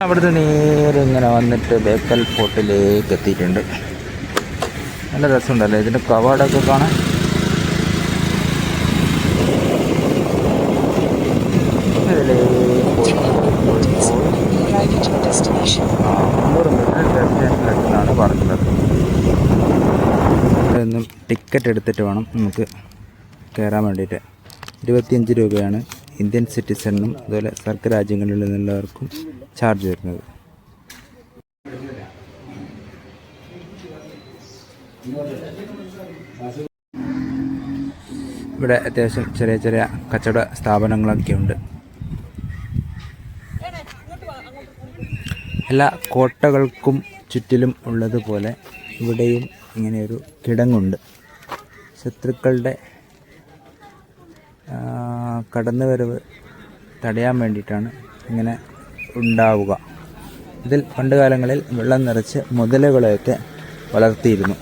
അവിടുന്ന് നേരെ ഇങ്ങനെ വന്നിട്ട് ബേക്കൽ ഫോർട്ടിലേക്ക് എത്തിയിട്ടുണ്ട്. നല്ല രസമുണ്ടല്ലേ ഇതിൻ്റെ കവാടമൊക്കെ കാണാൻ. ഡെസ്റ്റിനേഷനിലെത്തുന്നാണ് പറഞ്ഞത്. ഇവിടെ നിന്നും ടിക്കറ്റ് എടുത്തിട്ട് വേണം നമുക്ക് കയറാൻ വേണ്ടിയിട്ട്. 25 രൂപയാണ് ഇന്ത്യൻ സിറ്റിസണിനും അതുപോലെ സർക്കാർ രാജ്യങ്ങളിൽ നിന്നുള്ളവർക്കും ചാർജ് വരുന്നത്. ഇവിടെ അത്യാവശ്യം ചെറിയ ചെറിയ കച്ചവട സ്ഥാപനങ്ങളൊക്കെ ഉണ്ട്. എല്ലാ കോട്ടകൾക്കും ചുറ്റിലും ഉള്ളതുപോലെ ഇവിടെയും ഇങ്ങനെയൊരു കിടങ്ങുണ്ട്. ശത്രുക്കളുടെ കടന്നുവരവ് തടയാൻ വേണ്ടിയിട്ടാണ് ഇങ്ങനെ ഉണ്ടാവുക. ഇതിൽ പണ്ട് കാലങ്ങളിൽ വെള്ളം നിറച്ച് മുതലകളെയൊക്കെ വളർത്തിയിരുന്നു.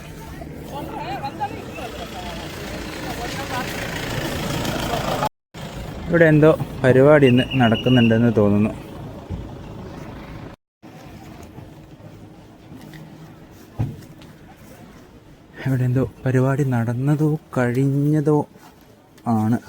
ഇവിടെ എന്തോ പരിപാടി ഇന്ന് നടക്കുന്നുണ്ടെന്ന് തോന്നുന്നു. ഇവിടെ എന്തോ പരിപാടി നടന്നതോ കഴിഞ്ഞതോ ആണ്.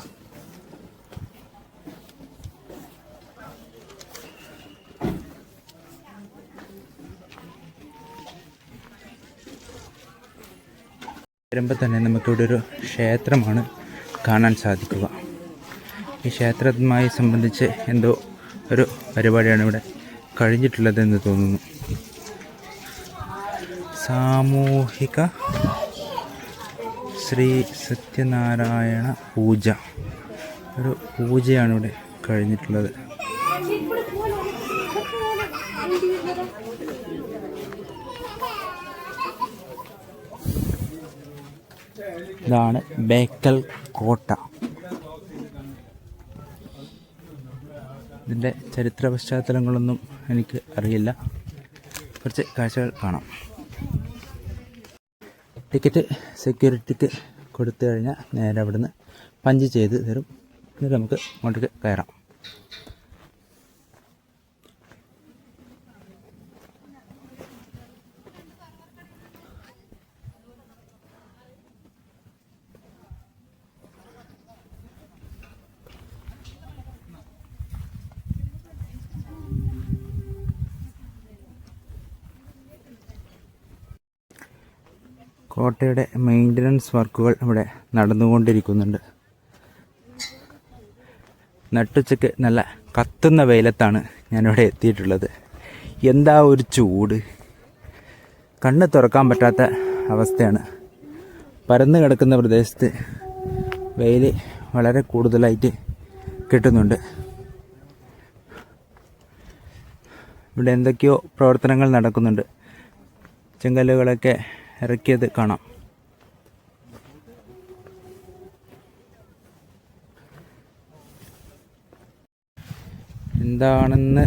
വരുമ്പോൾ തന്നെ നമുക്കിവിടെ ഒരു ക്ഷേത്രമാണ് കാണാൻ സാധിക്കുക. ഈ ക്ഷേത്രവുമായി സംബന്ധിച്ച് എന്തോ ഒരു പരിപാടിയാണ് ഇവിടെ കഴിഞ്ഞിട്ടുള്ളതെന്ന് തോന്നുന്നു. സാമൂഹിക ശ്രീ സത്യനാരായണ പൂജ, ഒരു പൂജയാണ് ഇവിടെ കഴിഞ്ഞിട്ടുള്ളത്. ഇതാണ് ബേക്കൽ കോട്ട. ഇതിൻ്റെ ചരിത്ര പശ്ചാത്തലങ്ങളൊന്നും എനിക്ക് അറിയില്ല. കുറച്ച് കാഴ്ചകൾ കാണാം. ടിക്കറ്റ് സെക്യൂരിറ്റിക്ക് കൊടുത്തു കഴിഞ്ഞാൽ നേരെ അവിടുന്ന് പഞ്ച് ചെയ്ത് തരും. എന്നിട്ട് നമുക്ക് അങ്ങോട്ടേക്ക് കയറാം. കോട്ടയുടെ മെയിൻ്റനൻസ് വർക്കുകൾ ഇവിടെ നടന്നുകൊണ്ടിരിക്കുന്നുണ്ട്. നട്ടുച്ചയ്ക്ക് നല്ല കത്തുന്ന വെയിലത്താണ് ഞാനിവിടെ എത്തിയിട്ടുള്ളത്. എന്താ ഒരു ചൂട്, കണ്ണ് തുറക്കാൻ പറ്റാത്ത അവസ്ഥയാണ്. പരന്നു കിടക്കുന്ന പ്രദേശത്ത് വെയിൽ വളരെ കൂടുതലായിട്ട് കിട്ടുന്നുണ്ട്. ഇവിടെ എന്തൊക്കെയോ പ്രവർത്തനങ്ങൾ നടക്കുന്നുണ്ട്. ചെങ്കല്ലുകളൊക്കെ ഇറക്കിയത് കാണാം. എന്താണെന്ന്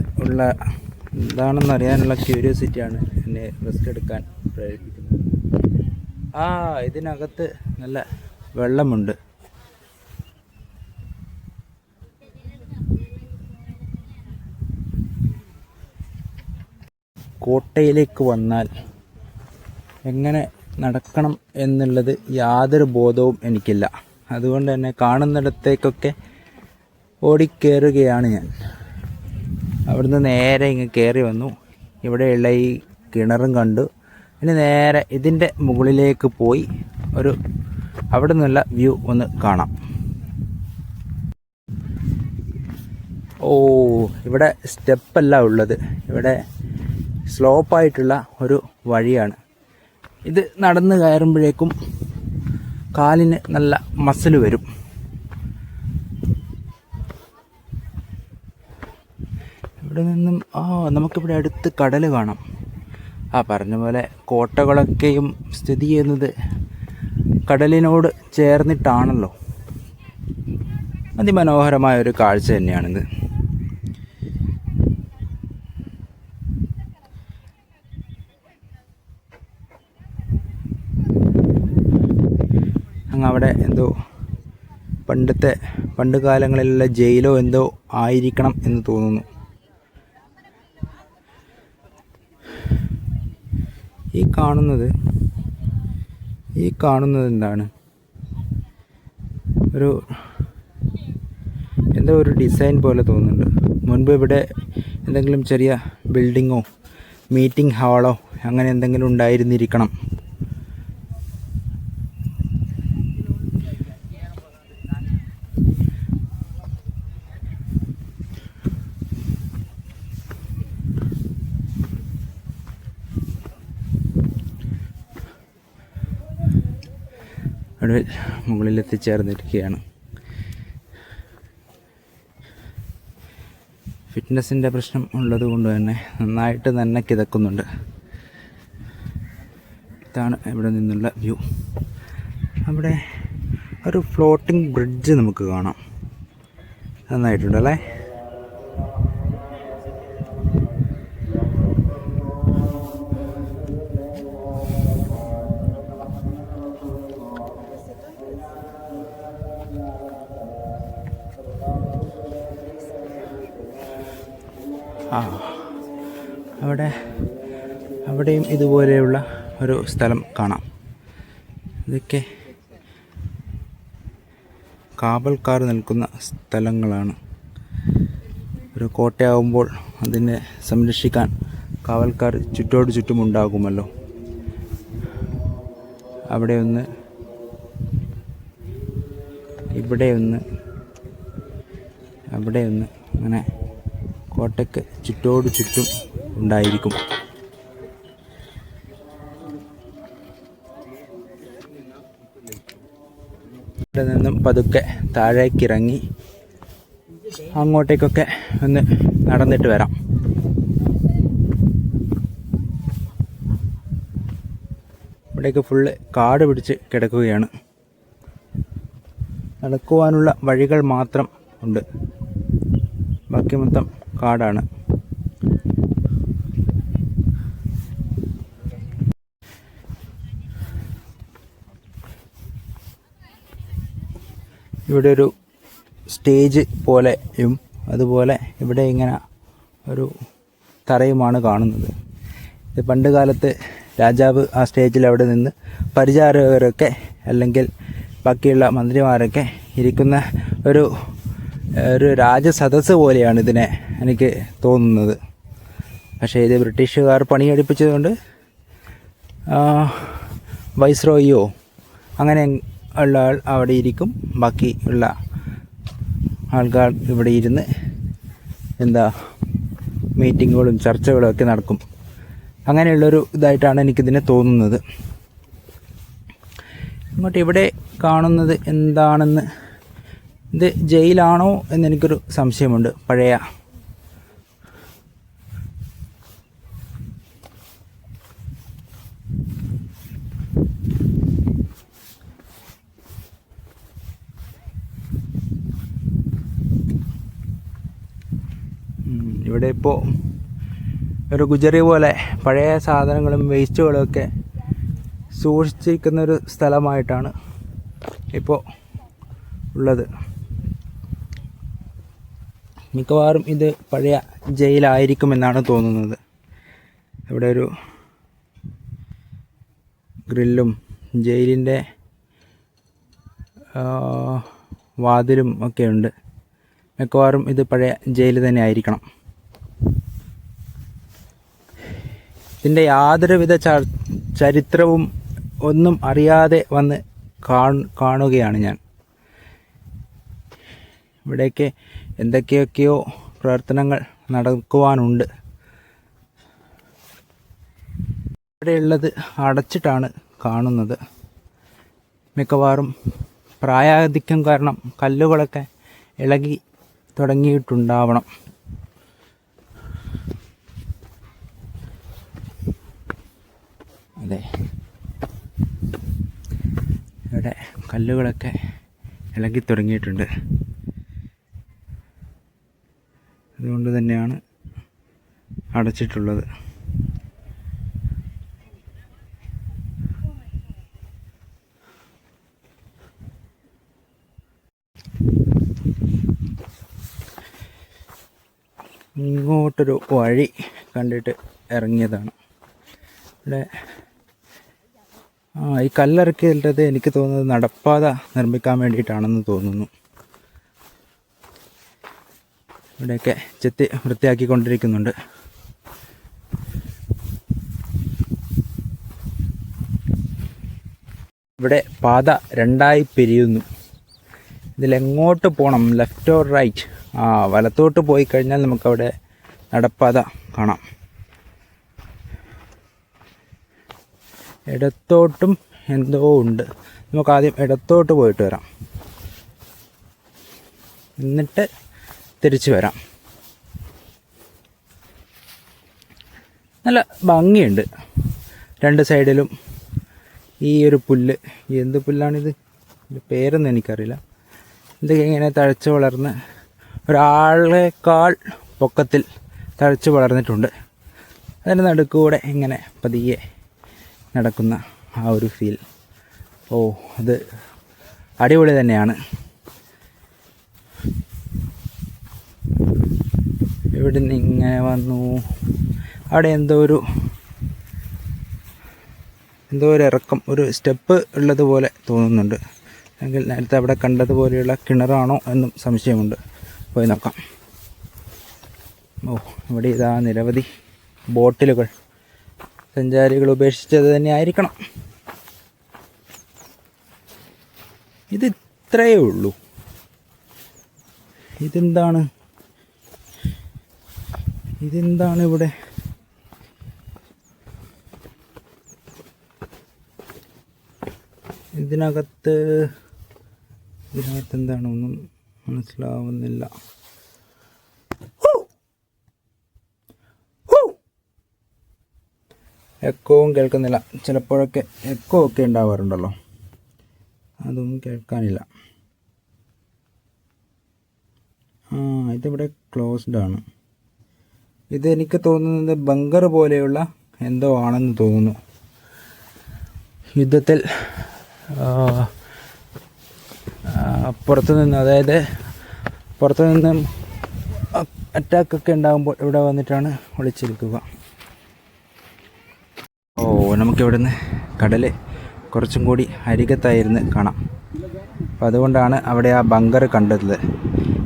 അറിയാനുള്ള ക്യൂരിയോസിറ്റിയാണ് എന്നെ റെസ്റ്റ് എടുക്കാൻ പ്രേരിപ്പിക്കുന്നത്. ഇതിനകത്ത് നല്ല വെള്ളമുണ്ട്. കോട്ടയിലേക്ക് വന്നാൽ എങ്ങനെ നടക്കണം എന്നുള്ളത് യാതൊരു ബോധവും എനിക്കില്ല. അതുകൊണ്ട് തന്നെ കാണുന്നിടത്തേക്കൊക്കെ ഓടിക്കയറുകയാണ് ഞാൻ. അവിടുന്ന് നേരെ ഇങ്ങ് കയറി വന്നു. ഇവിടെയുള്ള ഈ കിണറും കണ്ടു. ഇനി നേരെ ഇതിൻ്റെ മുകളിലേക്ക് പോയി അവിടെ നിന്നുള്ള വ്യൂ ഒന്ന് കാണാം. ഇവിടെ സ്റ്റെപ്പല്ല ഉള്ളത്. ഇവിടെ സ്ലോപ്പായിട്ടുള്ള ഒരു വഴിയാണ്. ഇത് നടന്ന് കയറുമ്പോഴേക്കും കാലിന് നല്ല മസിൽ വരും. ഇവിടെ നിന്നും നമുക്കിവിടെ അടുത്ത് കടൽ കാണാം. പറഞ്ഞ പോലെ കോട്ടകളൊക്കെയും സ്ഥിതി ചെയ്യുന്നത് കടലിനോട് ചേർന്നിട്ടാണല്ലോ. അതിമനോഹരമായ ഒരു കാഴ്ച തന്നെയാണിത്. അവിടെ എന്തോ പണ്ട് കാലങ്ങളിലുള്ള ജയിലോ എന്തോ ആയിരിക്കണം എന്ന് തോന്നുന്നു. ഈ കാണുന്നത് എന്താണ്? എന്തോ ഒരു ഡിസൈൻ പോലെ തോന്നുന്നുണ്ട്. മുൻപ് ഇവിടെ എന്തെങ്കിലും ചെറിയ ബിൽഡിങ്ങോ മീറ്റിംഗ് ഹാളോ അങ്ങനെ എന്തെങ്കിലും ഉണ്ടായിരുന്നിരിക്കണം. അവിടെ മുകളിൽ എത്തിച്ചേർന്നിരിക്കുകയാണ്. ഫിറ്റ്നസിൻ്റെ പ്രശ്നം ഉള്ളത് കൊണ്ട് തന്നെ നന്നായിട്ട് തന്നെ കിതക്കുന്നുണ്ട്. ഇതാണ് ഇവിടെ നിന്നുള്ള വ്യൂ. അവിടെ ഒരു ഫ്ലോട്ടിംഗ് ബ്രിഡ്ജ് നമുക്ക് കാണാം. നന്നായിട്ടുണ്ടല്ലേ? അവിടെയും ഇതുപോലെയുള്ള ഒരു സ്ഥലം കാണാം. ഇതൊക്കെ കാവൽക്കാർ നിൽക്കുന്ന സ്ഥലങ്ങളാണ്. ഒരു കോട്ടയാവുമ്പോൾ അതിനെ സംരക്ഷിക്കാൻ കാവൽക്കാർ ചുറ്റോട് ചുറ്റുമുണ്ടാകുമല്ലോ. അവിടെ ഒന്ന്, ഇവിടെ ഒന്ന്, അവിടെ ഒന്ന്, അങ്ങനെ കോട്ടയ്ക്ക് ചുറ്റോട് ചുറ്റും ഉണ്ടായിരിക്കും. ഇവിടെ നിന്നും പതുക്കെ താഴേക്കിറങ്ങി അങ്ങോട്ടേക്കൊക്കെ ഒന്ന് നടന്നിട്ട് വരാം. ഇവിടേക്ക് ഫുള്ള് കാട് പിടിച്ച് കിടക്കുകയാണ്. നടക്കുവാനുള്ള വഴികൾ മാത്രം ഉണ്ട്, ബാക്കി മൊത്തം കാടാണ്. ഇവിടെ ഒരു സ്റ്റേജ് പോലെയും അതുപോലെ ഇവിടെ ഇങ്ങനെ ഒരു തറയുമാണ് കാണുന്നത്. ഇത് പണ്ട് കാലത്ത് രാജാവ് ആ സ്റ്റേജിൽ അവിടെ നിന്ന് പരിചാരകരൊക്കെ അല്ലെങ്കിൽ ബാക്കിയുള്ള മന്ത്രിമാരൊക്കെ ഇരിക്കുന്ന ഒരു രാജസദസ്സ് പോലെയാണ് ഇതിനെ എനിക്ക് തോന്നുന്നത്. പക്ഷേ ഇത് ബ്രിട്ടീഷുകാർ പണിയെടുപ്പിച്ചതുകൊണ്ട് വൈസ്രോയിയോ അങ്ങനെ ഉള്ള ആൾ അവിടെ ഇരിക്കും, ബാക്കി ഉള്ള ആൾക്കാർ ഇവിടെ ഇരുന്ന് മീറ്റിങ്ങുകളും ചർച്ചകളും ഒക്കെ നടക്കും. അങ്ങനെയുള്ളൊരു ഇതായിട്ടാണ് എനിക്കിതിനെ തോന്നുന്നത്. ഇങ്ങോട്ട് ഇവിടെ കാണുന്നത് എന്താണെന്ന്, ഇത് ജയിലാണോ എന്നെനിക്കൊരു സംശയമുണ്ട്. പഴയ ഇവിടെ ഇപ്പോൾ ഒരു ഗുജറി പോലെ പഴയ സാധനങ്ങളും വേസ്റ്റുകളും ഒക്കെ സൂക്ഷിച്ചിരിക്കുന്ന ഒരു സ്ഥലമായിട്ടാണ് ഇപ്പോൾ ഉള്ളത്. മിക്കവാറും ഇത് പഴയ ജയിലായിരിക്കുമെന്നാണ് തോന്നുന്നത്. ഇവിടെ ഒരു ഗ്രില്ലും ജയിലിൻ്റെ വാതിലും ഒക്കെ ഉണ്ട്. മിക്കവാറും ഇത് പഴയ ജയിൽ തന്നെ ആയിരിക്കണം. ഇതിൻ്റെ യാതൊരുവിധ ചരിത്രവും ഒന്നും അറിയാതെ വന്ന് കാണുകയാണ് ഞാൻ. ഇവിടേക്ക് എന്തൊക്കെയൊക്കെയോ പ്രവർത്തനങ്ങൾ നടക്കുവാനുണ്ട്. ഇവിടെയുള്ളത് അടച്ചിട്ടാണ് കാണുന്നത്. മിക്കവാറും പ്രായാധിക്യം കാരണം കല്ലുകളൊക്കെ ഇളകി തുടങ്ങിയിട്ടുണ്ടാവണം. അതെ, ഇവിടെ കല്ലുകളൊക്കെ ഇളകി തുടങ്ങിയിട്ടുണ്ട്. അതുകൊണ്ട് തന്നെയാണ് അടച്ചിട്ടുള്ളത്. ഇങ്ങോട്ടൊരു വഴി കണ്ടിട്ട് ഇറങ്ങിയതാണ്. ഇവിടെ ഈ കല്ലിറക്കിയിട്ടത് എനിക്ക് തോന്നുന്നത് നടപ്പാത നിർമ്മിക്കാൻ വേണ്ടിയിട്ടാണെന്ന് തോന്നുന്നു. ഇവിടെയൊക്കെ ചെത്തി വൃത്തിയാക്കിക്കൊണ്ടിരിക്കുന്നുണ്ട്. ഇവിടെ പാത രണ്ടായി പിരിയുന്നു. ഇതിലെങ്ങോട്ട് പോകണം, ലെഫ്റ്റ് ഓർ റൈറ്റ്? വലത്തോട്ട് പോയി കഴിഞ്ഞാൽ നമുക്കവിടെ നടപ്പാത കാണാം. ഇടത്തോട്ടും എന്തോ ഉണ്ട്. നമുക്കാദ്യം ഇടത്തോട്ട് പോയിട്ട് വരാം, എന്നിട്ട് തിരിച്ചു വരാം. നല്ല ഭംഗിയുണ്ട് രണ്ട് സൈഡിലും. ഈ ഒരു പുല്ല്, എന്ത് പുല്ലാണിത്, ഇതിൻ്റെ പേരൊന്നും എനിക്കറിയില്ല. ഇതൊക്കെ ഇങ്ങനെ തഴച്ച് വളർന്ന് ഒരാളേക്കാൾ പൊക്കത്തിൽ തഴച്ച് വളർന്നിട്ടുണ്ട്. അതിൻ്റെ നടുക്കൂടെ ഇങ്ങനെ പതിയെ നടക്കുന്ന ആ ഒരു ഫീൽ, അത് അടിപൊളി തന്നെയാണ്. ഇവിടെ നിന്ന് ഇങ്ങനെ വന്നു. അവിടെ എന്തോ ഒരു ഇറക്കം, ഒരു സ്റ്റെപ്പ് ഉള്ളതുപോലെ തോന്നുന്നുണ്ട്. അല്ലെങ്കിൽ നേരത്തെ അവിടെ കണ്ടതുപോലെയുള്ള കിണറാണോ എന്നും സംശയമുണ്ട്. പോയി നോക്കാം. ഇവിടെ ഇതാ നിരവധി ബോട്ടിലുകൾ. സഞ്ചാരികൾ ഉപേക്ഷിച്ചത് തന്നെ ആയിരിക്കണം. ഇത് ഇത്രയേ ഉള്ളൂ. ഇതെന്താണ് ഇവിടെ? ഇതിനകത്ത് എന്താണൊന്നും മനസ്സിലാവുന്നില്ല. എക്കോവും കേൾക്കുന്നില്ല. ചിലപ്പോഴൊക്കെ എക്കോ ഒക്കെ ഉണ്ടാവാറുണ്ടല്ലോ, അതൊന്നും കേൾക്കാനില്ല. ഇതിവിടെ ക്ലോസ്ഡ് ആണ്. ഇത് എനിക്ക് തോന്നുന്നത് ബങ്കർ പോലെയുള്ള എന്തോ ആണെന്ന് തോന്നുന്നു. യുദ്ധത്തിൽ പുറത്തു നിന്നും അറ്റാക്കൊക്കെ ഉണ്ടാകുമ്പോൾ ഇവിടെ വന്നിട്ടാണ് ഒളിച്ചിരിക്കുക. നമുക്കിവിടെ നിന്ന് കടൽ കുറച്ചും കൂടി അരികത്തായിരുന്ന് കാണാം. അപ്പോൾ അതുകൊണ്ടാണ് അവിടെ ആ ബങ്കർ കണ്ടത്.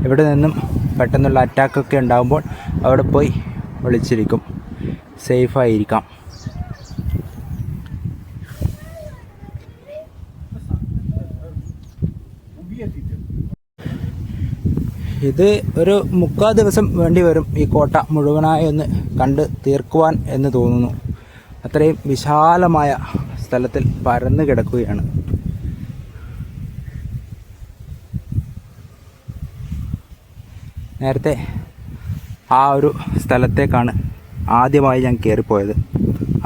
ഇവിടെ നിന്നും പെട്ടെന്നുള്ള അറ്റാക്കൊക്കെ ഉണ്ടാകുമ്പോൾ അവിടെ പോയി ഒളിച്ചിരിക്കും, സേഫായിരിക്കാം. ഇത് ഒരു 3/4 ദിവസം വേണ്ടി വരും ഈ കോട്ട മുഴുവനായി ഒന്ന് കണ്ട് തീർക്കുവാൻ എന്ന് തോന്നുന്നു. അത്രയും വിശാലമായ സ്ഥലത്തിൽ പരന്നു കിടക്കുകയാണ്. നേരത്തെ ആ ഒരു സ്ഥലത്തേക്കാണ് ആദ്യമായി ഞാൻ കയറിപ്പോയത്.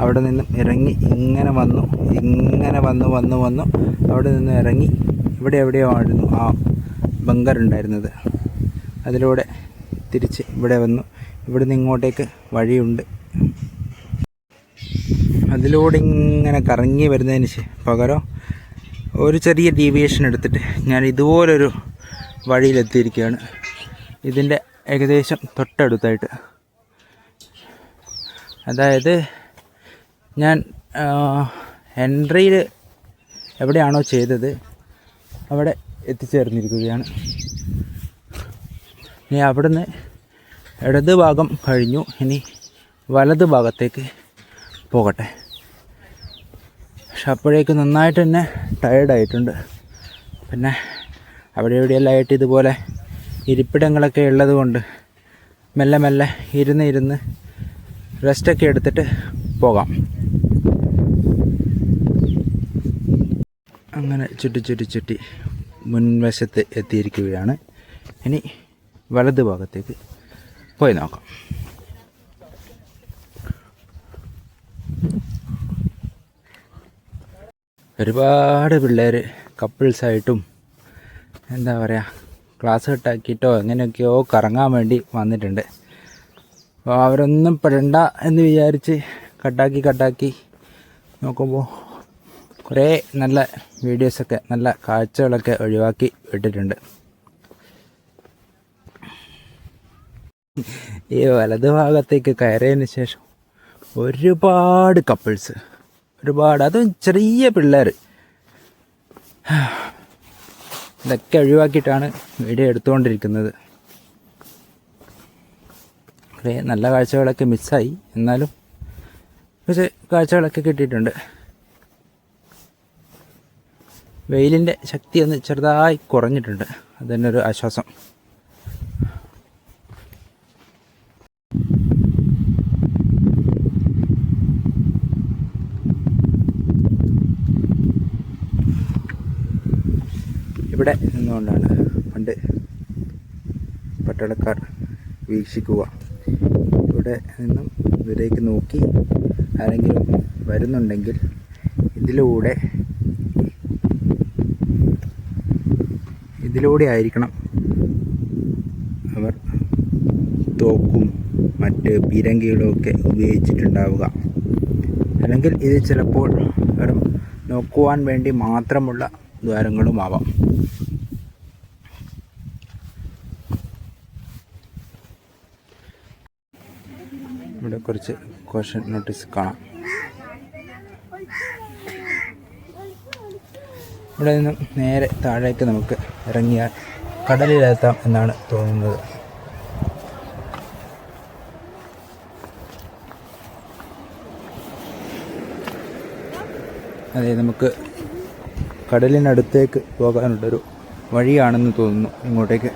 അവിടെ നിന്നും ഇറങ്ങി ഇങ്ങനെ വന്നു അവിടെ നിന്ന് ഇറങ്ങി ഇവിടെ എവിടെയോ ആയിരുന്നു ആ ബങ്കർ ഉണ്ടായിരുന്നത്. അതിലൂടെ തിരിച്ച് ഇവിടെ വന്നു. ഇവിടെ നിന്ന് ഇങ്ങോട്ടേക്ക് വഴിയുണ്ട്. അതിലൂടെ ഇങ്ങനെ കറങ്ങി വരുന്നതിന് പകരം ഒരു ചെറിയ ഡീവിയേഷൻ എടുത്തിട്ട് ഞാൻ ഇതുപോലൊരു വഴിയിലെത്തിയിരിക്കുകയാണ്. ഇതിൻ്റെ ഏകദേശം തൊട്ടടുത്തായിട്ട്, അതായത് ഞാൻ എൻട്രിയിൽ എവിടെയാണോ ചെയ്തത് അവിടെ എത്തിച്ചേർന്നിരിക്കുകയാണ്. ഇനി അവിടുന്ന് ഇടത് ഭാഗം കഴിഞ്ഞു, ഇനി വലത് ഭാഗത്തേക്ക് പോകട്ടെ. പക്ഷെ അപ്പോഴേക്ക് നന്നായിട്ട് തന്നെ ടയേർഡായിട്ടുണ്ട്. പിന്നെ അവിടെ എവിടെയെല്ലാം ആയിട്ട് ഇതുപോലെ ഇരിപ്പിടങ്ങളൊക്കെ ഉള്ളത് കൊണ്ട് മെല്ലെ ഇരുന്ന് റെസ്റ്റൊക്കെ എടുത്തിട്ട് പോകാം. അങ്ങനെ ചുറ്റി മുൻവശത്ത് എത്തിയിരിക്കുകയാണ്. ഇനി വലത് ഭാഗത്തേക്ക് പോയി നോക്കാം. ഒരുപാട് പിള്ളേർ കപ്പിൾസായിട്ടും എന്താ പറയുക ക്ലാസ് കട്ടാക്കിയിട്ടോ എങ്ങനെയൊക്കെയോ കറങ്ങാൻ വേണ്ടി വന്നിട്ടുണ്ട്. അപ്പോൾ അവരൊന്നും പെടണ്ട എന്ന് വിചാരിച്ച് കട്ടാക്കി നോക്കുമ്പോൾ കുറേ നല്ല വീഡിയോസൊക്കെ നല്ല കാഴ്ചകളൊക്കെ ഒഴിവാക്കി വിട്ടിട്ടുണ്ട്. ഈ വലത് ഭാഗത്തേക്ക് കയറിയതിന് ശേഷം ഒരുപാട് കപ്പിൾസ് ഒരുപാട്, അതും ചെറിയ പിള്ളേർ. ഇതൊക്കെ ഒഴിവാക്കിയിട്ടാണ് വീഡിയോ എടുത്തുകൊണ്ടിരിക്കുന്നത്. കുറേ നല്ല കാഴ്ചകളൊക്കെ മിസ്സായി, എന്നാലും പക്ഷേ കാഴ്ചകളൊക്കെ കിട്ടിയിട്ടുണ്ട്. വെയിലിൻ്റെ ശക്തി ഒന്ന് ചെറുതായി കുറഞ്ഞിട്ടുണ്ട്, അത് തന്നെ ഒരു ആശ്വാസം. ഇവിടെ നിന്നുകൊണ്ടാണ് പണ്ട് പട്ടാളക്കാർ വീക്ഷിക്കുക. ഇവിടെ നിന്നും ഇവിടേക്ക് നോക്കി ആരെങ്കിലും വരുന്നുണ്ടെങ്കിൽ ഇതിലൂടെ ആയിരിക്കണം അവർ തോക്കും മറ്റ് പീരങ്കികളും ഒക്കെ ഉപയോഗിച്ചിട്ടുണ്ടാവുക. അല്ലെങ്കിൽ ഇത് ചിലപ്പോൾ വെറും നോക്കുവാൻ വേണ്ടി മാത്രമുള്ള ദ്വാരങ്ങളുമാവാം. ഇവിടെ കുറച്ച് കോഷൻ നോട്ടീസ് കാണാം. ഇവിടെ നിന്നും നേരെ താഴേക്ക് നമുക്ക് ഇറങ്ങിയാൽ കടലിലെത്താം എന്നാണ് തോന്നുന്നത്. അതെ, നമുക്ക് കടലിനടുത്തേക്ക് പോകാനുള്ളൊരു വഴിയാണെന്ന് തോന്നുന്നു ഇങ്ങോട്ടേക്ക്.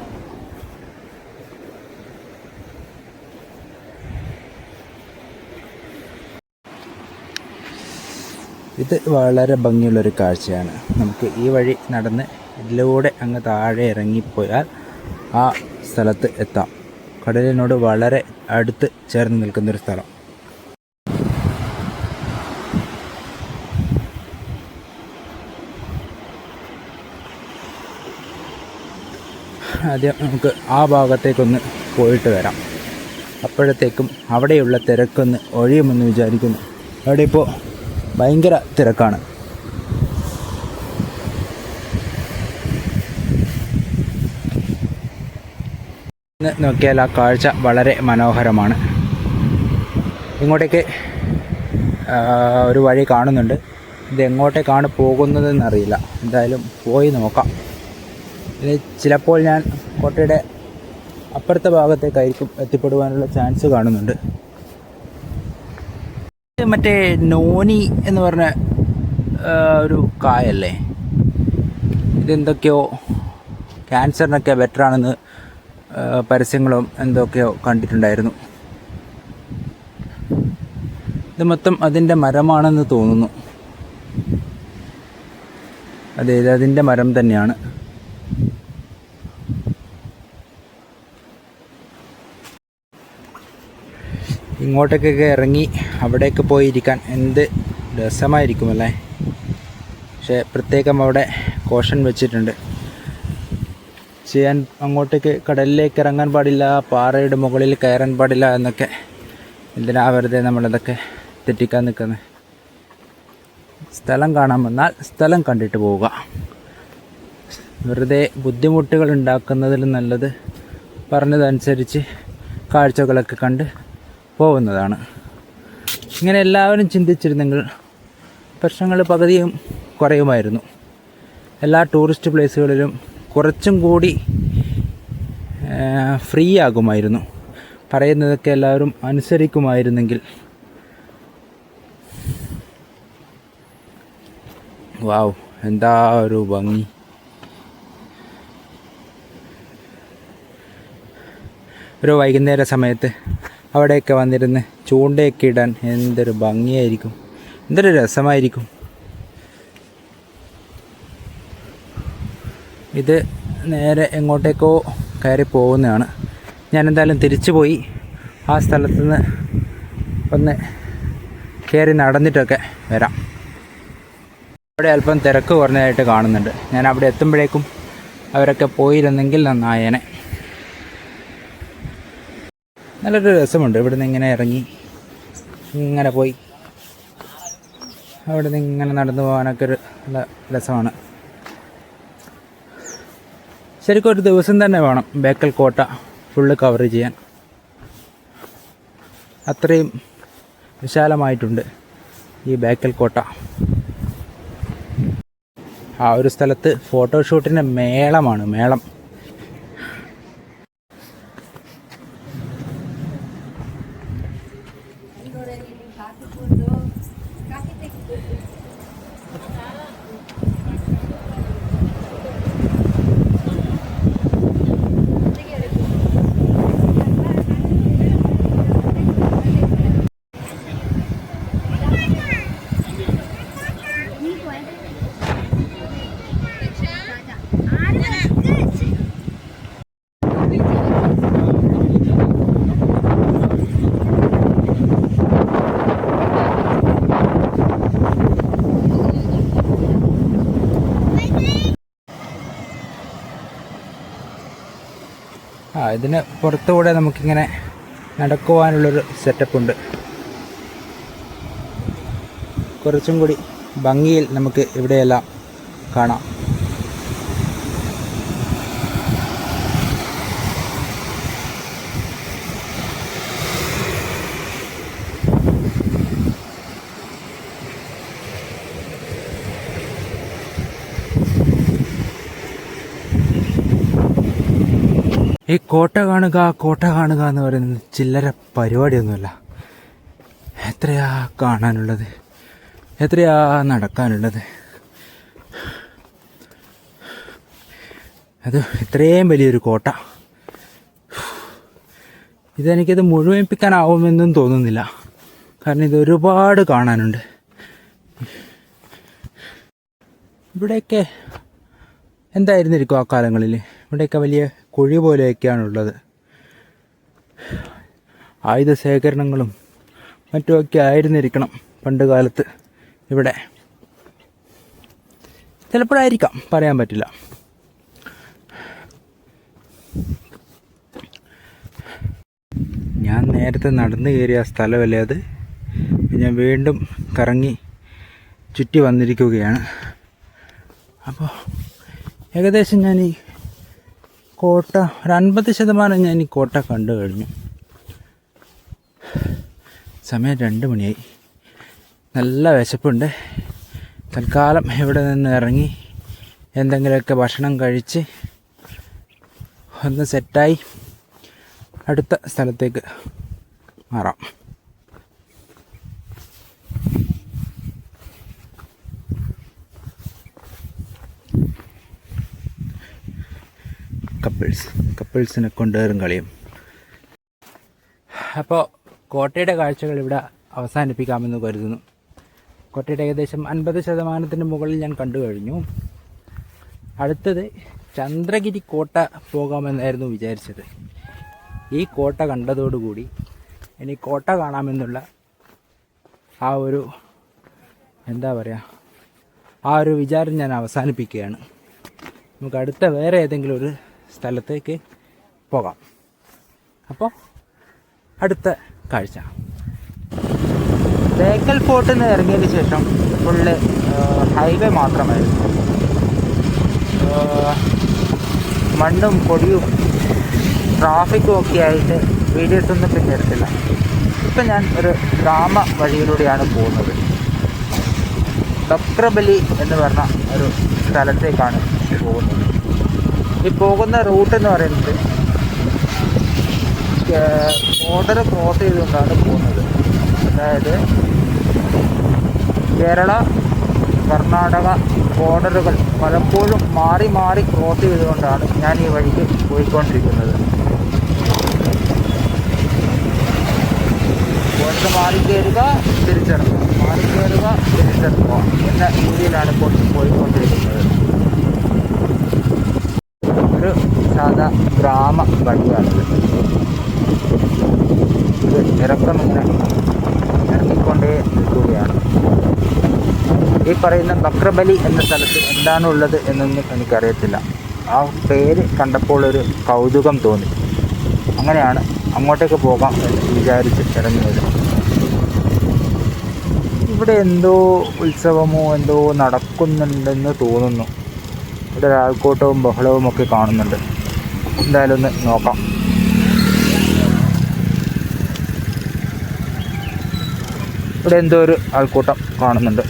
ഇത് വളരെ ഭംഗിയുള്ളൊരു കാഴ്ചയാണ്. നമുക്ക് ഈ വഴി നടന്ന് ഇതിലൂടെ അങ്ങ് താഴെ ഇറങ്ങിപ്പോയാൽ ആ സ്ഥലത്ത് എത്താം. കടലിനോട് വളരെ അടുത്ത് ചേർന്ന് നിൽക്കുന്നൊരു സ്ഥലം. ആദ്യം നമുക്ക് ആ ഭാഗത്തേക്കൊന്ന് പോയിട്ട് വരാം. അപ്പോഴത്തേക്കും അവിടെയുള്ള തിരക്കൊന്ന് ഒഴിയുമെന്ന് വിചാരിക്കുന്നു. അവിടെ ഇപ്പോൾ ഭയങ്കര തിരക്കാണ്. നോക്കിയാൽ ആ കാഴ്ച വളരെ മനോഹരമാണ്. ഇങ്ങോട്ടേക്ക് ഒരു വഴി കാണുന്നുണ്ട്. ഇത് എങ്ങോട്ടേക്കാണ് പോകുന്നതെന്നറിയില്ല. എന്തായാലും പോയി നോക്കാം. ഇനി ചിലപ്പോൾ ഞാൻ കോട്ടയുടെ അപ്പുറത്തെ ഭാഗത്തേക്കായിരിക്കും എത്തിപ്പെടുവാനുള്ള ചാൻസ് കാണുന്നുണ്ട്. മറ്റേ നോനി എന്ന് പറഞ്ഞ ഒരു കായല്ലേ, ഇതെന്തൊക്കെയോ ക്യാൻസറിനൊക്കെ ബെറ്ററാണെന്ന് പരസ്യങ്ങളും എന്തൊക്കെയോ കണ്ടിട്ടുണ്ടായിരുന്നു. ഇത് മൊത്തം അതിൻ്റെ മരമാണെന്ന് തോന്നുന്നു. അതെ, ഇത് അതിൻ്റെ മരം തന്നെയാണ്. ഇങ്ങോട്ടേക്കൊക്കെ ഇറങ്ങി അവിടേക്ക് പോയിരിക്കാൻ എന്ത് രസമായിരിക്കുമല്ലേ. പക്ഷേ പ്രത്യേകം അവിടെ കോഷൻ വെച്ചിട്ടുണ്ട്. അങ്ങോട്ടേക്ക് കടലിലേക്ക് ഇറങ്ങാൻ പാടില്ല, പാറയുടെ മുകളിൽ കയറാൻ പാടില്ല എന്നൊക്കെ. എന്തിനാ വെറുതെ നമ്മളിതൊക്കെ തെറ്റിക്കാൻ നിൽക്കുന്നത്. സ്ഥലം കാണാൻ വന്നാൽ സ്ഥലം കണ്ടിട്ട് പോവുക. വെറുതെ ബുദ്ധിമുട്ടുകൾ ഉണ്ടാക്കുന്നതിലും നല്ലത് പറഞ്ഞതനുസരിച്ച് കാഴ്ചകളൊക്കെ കണ്ട് പോകുന്നതാണ്. ഇങ്ങനെ എല്ലാവരും ചിന്തിച്ചിരുന്നെങ്കിൽ പ്രശ്നങ്ങൾ പകുതിയും കുറയുമായിരുന്നു. എല്ലാ ടൂറിസ്റ്റ് പ്ലേസുകളിലും കുറച്ചും കൂടി ഫ്രീ ആകുമായിരുന്നു. പറയുന്നതൊക്കെ എല്ലാവരും അനുസരിക്കുമായിരുന്നെങ്കിൽ. വാവ്, എന്താ ഒരു ഭംഗി. ഒരു വൈകുന്നേര സമയത്ത് അവിടെയൊക്കെ വന്നിരുന്ന് ചൂണ്ടയൊക്കെ ഇടാൻ എന്തൊരു ഭംഗിയായിരിക്കും, എന്തൊരു രസമായിരിക്കും. ഇത് നേരെ എങ്ങോട്ടേക്കോ കയറി പോകുന്നതാണ്. ഞാനെന്തായാലും തിരിച്ചു പോയി ആ സ്ഥലത്തുനിന്ന് ഒന്ന് കയറി നടന്നിട്ടൊക്കെ വരാം. അവിടെ അല്പം തിരക്ക് കുറഞ്ഞതായിട്ട് കാണുന്നുണ്ട്. ഞാൻ അവിടെ എത്തുമ്പോഴേക്കും അവരൊക്കെ പോയിരുന്നെങ്കിൽ നന്നായേനെ. നല്ലൊരു രസമുണ്ട്. ഇവിടുന്ന് ഇങ്ങനെ ഇറങ്ങി ഇങ്ങനെ പോയി അവിടുന്ന് ഇങ്ങനെ നടന്നു പോകാനൊക്കെ ഒരു നല്ല രസമാണ്. ശരിക്കും ഒരു ദിവസം തന്നെ വേണം ബേക്കൽ കോട്ട ഫുള്ള് കവർ ചെയ്യാൻ. അത്രയും വിശാലമായിട്ടുണ്ട്. ഈ ബേക്കൽ കോട്ട. ആ ഒരു സ്ഥലത്ത് ഫോട്ടോഷൂട്ടിൻ്റെ മേളമാണ്, മേളം. ഇതിന് പുറത്തുകൂടെ നമുക്കിങ്ങനെ നടക്കുവാനുള്ളൊരു സെറ്റപ്പുണ്ട്. കുറച്ചും കൂടി ഭംഗിയിൽ നമുക്ക് ഇവിടെയെല്ലാം കാണാം. ഈ കോട്ട കാണുക എന്ന് പറയുന്നത് ചില്ലറ പരിപാടിയൊന്നുമല്ല. എത്രയാ കാണാനുള്ളത്, എത്രയാ നടക്കാനുള്ളത്. അത് ഇത്രയും വലിയൊരു കോട്ട. ഇതെനിക്കത് മുഴുമിപ്പിക്കാനാവുമെന്നും തോന്നുന്നില്ല. കാരണം ഇത് ഒരുപാട് കാണാനുണ്ട്. ഇവിടെയൊക്കെ എന്തായിരുന്നിരിക്കും ആ കാലങ്ങളിൽ? ഇവിടെയൊക്കെ വലിയ കുഴി പോലെയൊക്കെയാണുള്ളത്. ആയുധ ശേഖരണങ്ങളും മറ്റുമൊക്കെ ആയിരുന്നിരിക്കണം പണ്ട് കാലത്ത് ഇവിടെ. ചിലപ്പോഴായിരിക്കാം, പറയാൻ പറ്റില്ല. ഞാൻ നേരത്തെ നടന്നു കയറിയ സ്ഥലമല്ലേ അത്. ഞാൻ വീണ്ടും കറങ്ങി ചുറ്റി വന്നിരിക്കുകയാണ്. അപ്പോൾ ഏകദേശം ഞാൻ ഈ കോട്ട ഒരു 50% ഞാൻ ഈ കോട്ട കണ്ടു കഴിഞ്ഞു. സമയം 2 മണിയായി. നല്ല വിശപ്പുണ്ട്. തൽക്കാലം ഇവിടെ നിന്ന് ഇറങ്ങി എന്തെങ്കിലുമൊക്കെ ഭക്ഷണം കഴിച്ച് ഒന്ന് സെറ്റായി അടുത്ത സ്ഥലത്തേക്ക് മാറാം. കപ്പിൾസിനെ കൊണ്ടേറും കളിയും. അപ്പോൾ കോട്ടയുടെ കാഴ്ചകൾ ഇവിടെ അവസാനിപ്പിക്കാമെന്ന് കരുതുന്നു. കോട്ടയുടെ ഏകദേശം 50% മുകളിൽ ഞാൻ കണ്ടു കഴിഞ്ഞു. അടുത്തത് ചന്ദ്രഗിരി കോട്ട പോകാമെന്നായിരുന്നു വിചാരിച്ചത്. ഈ കോട്ട കണ്ടതോടുകൂടി ഇനി കോട്ട കാണാമെന്നുള്ള ആ ഒരു ആ ഒരു വിചാരം ഞാൻ അവസാനിപ്പിക്കുകയാണ്. നമുക്ക് അടുത്ത വേറെ ഏതെങ്കിലും ഒരു സ്ഥലത്തേക്ക് പോകാം. അപ്പോൾ അടുത്ത കാഴ്ച. ബേക്കൽ ഫോർട്ടിൽ നിന്ന് ഇറങ്ങിയതിന് ശേഷം ഫുള്ള് ഹൈവേ മാത്രമായിരുന്നു. മണ്ണും പൊടിയും ട്രാഫിക്കും ഒക്കെ ആയിട്ട് വീഡിയോസൊന്നും പിന്നെ എടുത്തില്ല. ഇപ്പം ഞാൻ ഒരു ഗ്രാമ വഴിയിലൂടെയാണ് പോകുന്നത്. ബക്രബലി എന്ന് പറഞ്ഞ ഒരു സ്ഥലത്തേക്കാണ് പോകുന്നത്. ഈ പോകുന്ന റൂട്ട് എന്ന് പറയുന്നത് ബോർഡർ ക്രോസ് ചെയ്തുകൊണ്ടാണ് പോകുന്നത്. അതായത് കേരള കർണാടക ബോർഡറുകൾ പലപ്പോഴും മാറി മാറി ക്രോസ് ചെയ്തുകൊണ്ടാണ് ഞാൻ ഈ വഴിക്ക് പോയിക്കൊണ്ടിരിക്കുന്നത്. ബോർഡർ മാറിക്കയറുക, തിരിച്ചിറങ്ങുക, മാറിക്കയറുക, തിരിച്ചിറങ്ങുക എന്ന രീതിയിലാണ് ഇപ്പോൾ പോയിക്കൊണ്ടിരിക്കുന്നത്. ഒരു സാധാ ഗ്രാമ വഴിയാണിത്. ഇത് ഇറക്കമിങ്ങനെ ഇറങ്ങിക്കൊണ്ടേ നിൽക്കുകയാണ്. ഈ പറയുന്ന ബക്രബലി എന്ന സ്ഥലത്ത് എന്താണുള്ളത് എന്നൊന്നും എനിക്കറിയത്തില്ല. ആ പേര് കണ്ടപ്പോൾ ഒരു കൗതുകം തോന്നി. അങ്ങനെയാണ് അങ്ങോട്ടേക്ക് പോകാം എന്ന് വിചാരിച്ച് ഇറങ്ങിയത്. ഇവിടെ എന്തോ ഉത്സവമോ എന്തോ നടക്കുന്നുണ്ടെന്ന് തോന്നുന്നു. ഇവിടെ ഒരാൾക്കൂട്ടവും ബഹളവും ഒക്കെ കാണുന്നുണ്ട്. എന്തായാലും ഒന്ന് നോക്കാം. ഇവിടെ എന്തോ ഒരു ആൾക്കൂട്ടം കാണുന്നുണ്ട്.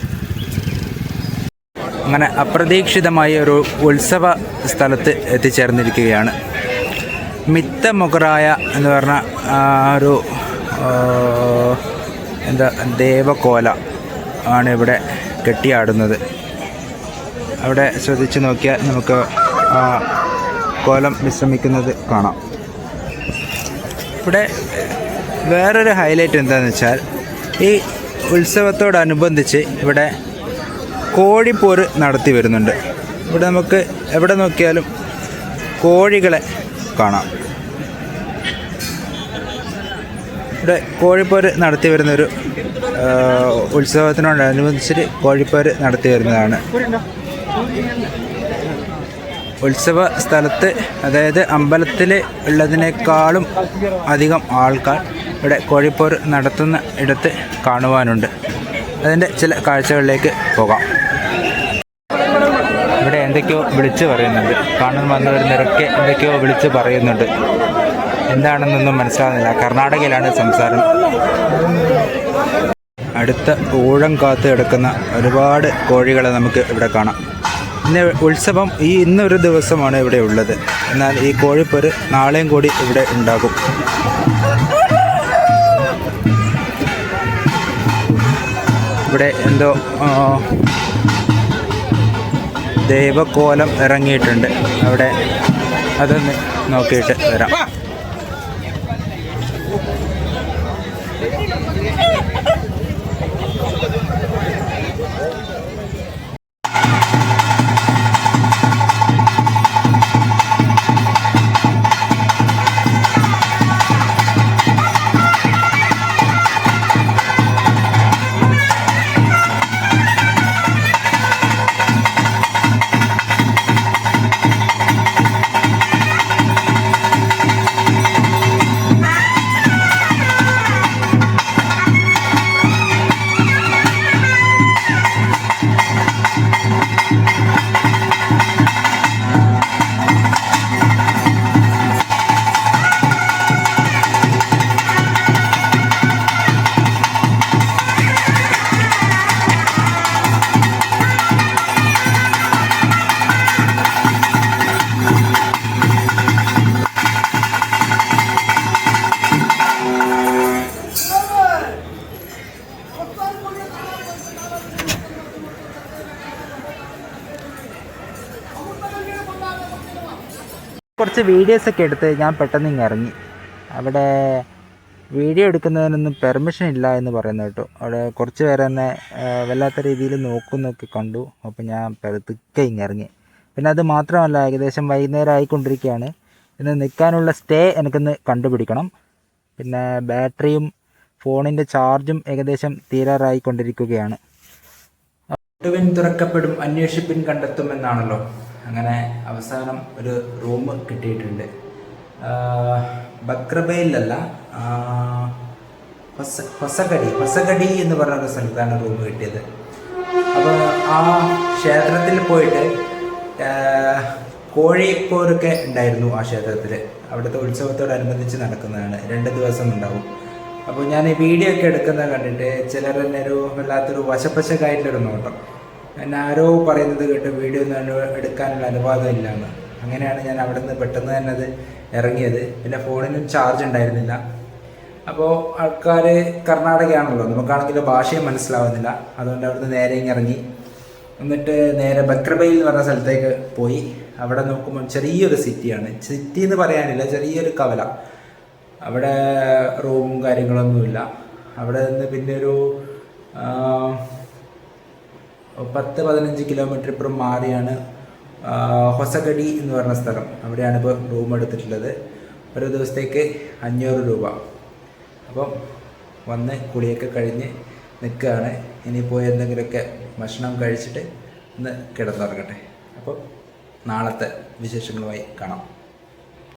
അങ്ങനെ അപ്രതീക്ഷിതമായ ഒരു ഉത്സവ സ്ഥലത്ത് എത്തിച്ചേർന്നിരിക്കുകയാണ്. മിത്തമുഖറായ എന്ന് പറഞ്ഞ ഒരു ദേവകോല ആണ് ഇവിടെ കെട്ടിയാടുന്നത്. അവിടെ ശ്രദ്ധിച്ച് നോക്കിയാൽ നമുക്ക് കോലം വിശ്രമിക്കുന്നത് കാണാം. ഇവിടെ വേറൊരു ഹൈലൈറ്റ് എന്താണെന്ന് വെച്ചാൽ ഈ ഉത്സവത്തോടനുബന്ധിച്ച് ഇവിടെ കോഴിപ്പോര് നടത്തി വരുന്നുണ്ട്. ഇവിടെ നമുക്ക് എവിടെ നോക്കിയാലും കോഴികളെ കാണാം. ഇവിടെ കോഴിപ്പോര് നടത്തി വരുന്നൊരു ഉത്സവത്തിനോടനുബന്ധിച്ചിട്ട് കോഴിപ്പോര് നടത്തി വരുന്നതാണ്. ഉത്സവ സ്ഥലത്ത്, അതായത് അമ്പലത്തിൽ ഉള്ളതിനേക്കാളും അധികം ആൾക്കാർ ഇവിടെ കോഴിപ്പോര് നടത്തുന്ന ഇടത്ത് കാണുവാനുണ്ട്. അതിൻ്റെ ചില കാഴ്ചകളിലേക്ക് പോകാം. ഇവിടെ എന്തൊക്കെയോ വിളിച്ച് പറയുന്നുണ്ട്. കാണാൻ വന്നവരുന്നവരൊക്കെ എന്തൊക്കെയോ വിളിച്ച് പറയുന്നുണ്ട്. എന്താണെന്നൊന്നും മനസ്സിലാകുന്നില്ല. കർണാടകയിലാണ് സംസാരം. അടുത്ത ഊഴം കാത്ത് കിടക്കുന്ന ഒരുപാട് കോഴികളെ നമുക്ക് ഇവിടെ കാണാം. ഇന്ന് ഉത്സവം ഇന്നൊരു ദിവസമാണ് ഇവിടെ ഉള്ളത്. എന്നാൽ ഈ കോഴിപ്പോര് നാളെയും കൂടി ഇവിടെ ഉണ്ടാകും. ഇവിടെ എന്തോ ദേവകോലം ഇറങ്ങിയിട്ടുണ്ട്. അവിടെ അതൊന്ന് നോക്കിയിട്ട് വരാം. കുറച്ച് വീഡിയോസൊക്കെ എടുത്ത് ഞാൻ പെട്ടെന്ന് ഇങ്ങ് ഇറങ്ങി. അവിടെ വീഡിയോ എടുക്കുന്നതിനൊന്നും പെർമിഷൻ ഇല്ല എന്ന് പറയുന്നത് കേട്ടു. അവിടെ കുറച്ച് പേരെ തന്നെ വല്ലാത്ത രീതിയിൽ നോക്കുന്നൊക്കെ കണ്ടു. അപ്പോൾ ഞാൻ പെരുത്തുക്കെ ഇങ്ങ് ഇറങ്ങി. പിന്നെ അത് മാത്രമല്ല, ഏകദേശം വൈകുന്നേരം ആയിക്കൊണ്ടിരിക്കുകയാണ്. ഇന്ന് നിൽക്കാനുള്ള സ്റ്റേ എനിക്കൊന്ന് കണ്ടുപിടിക്കണം. പിന്നെ ബാറ്ററിയും ഫോണിൻ്റെ ചാർജും ഏകദേശം തീരാറായിക്കൊണ്ടിരിക്കുകയാണ്. ഒടുവിൻ തുറക്കപ്പെടും, അന്വേഷിപ്പിൻ കണ്ടെത്തുമെന്നാണല്ലോ. അങ്ങനെ അവസാനം ഒരു റൂം കിട്ടിയിട്ടുണ്ട്. ബക്രബയിലല്ല, ഹൊസഗഡി എന്ന് പറഞ്ഞൊരു സ്ഥലത്താണ് റൂം കിട്ടിയത്. അപ്പോൾ ആ ക്ഷേത്രത്തിൽ പോയിട്ട് കോഴിപ്പോരൊക്കെ ഉണ്ടായിരുന്നു ആ ക്ഷേത്രത്തിൽ. അവിടുത്തെ ഉത്സവത്തോടനുബന്ധിച്ച് നടക്കുന്നതാണ്. 2 ദിവസം ഉണ്ടാവും. അപ്പോൾ ഞാൻ ഈ വീഡിയോ ഒക്കെ എടുക്കുന്നത് കണ്ടിട്ട് ചിലർ തന്നെ ഒരു വല്ലാത്തൊരു വശപ്പശക്കായിട്ടൊരു നോട്ടം. എന്നെ ആരോ പറയുന്നത് കേട്ട് വീഡിയോ ഒന്നും എടുക്കാനുള്ള അനുവാദം ഇല്ലയെന്ന്. അങ്ങനെയാണ് ഞാൻ അവിടെ നിന്ന് പെട്ടെന്ന് തന്നെ അത് ഇറങ്ങിയത്. പിന്നെ ഫോണിനും ചാർജ് ഉണ്ടായിരുന്നില്ല. അപ്പോൾ ആൾക്കാർ കർണാടകയാണല്ലോ, നമുക്കാണെങ്കിൽ ഭാഷയും മനസ്സിലാവുന്നില്ല. അതുകൊണ്ട് അവിടുന്ന് നേരെ ഇറങ്ങി. എന്നിട്ട് നേരെ ബക്രബയിൽ എന്ന് പറഞ്ഞ സ്ഥലത്തേക്ക് പോയി. അവിടെ നോക്കുമ്പോൾ ചെറിയൊരു സിറ്റിയാണ്. സിറ്റി എന്ന് പറയാനില്ല, ചെറിയൊരു കവല. അവിടെ റൂമും കാര്യങ്ങളൊന്നുമില്ല. അവിടെ നിന്ന് പിന്നെ ഒരു 10-15 കിലോമീറ്റർ ഇപ്പുറം മാറിയാണ് ഹൊസഗഡി എന്ന് പറഞ്ഞ സ്ഥലം. അവിടെയാണ് ഇപ്പോൾ റൂം എടുത്തിട്ടുള്ളത്. ഒരു ദിവസത്തേക്ക് 500 രൂപ. അപ്പം വന്ന് കുളിയൊക്കെ കഴിഞ്ഞ് നിൽക്കുകയാണ്. ഇനി പോയി എന്തെങ്കിലുമൊക്കെ ഭക്ഷണം കഴിച്ചിട്ട് ഒന്ന് കിടന്നുറങ്ങട്ടെ. അപ്പോൾ നാളത്തെ വിശേഷങ്ങളുമായി കാണാം.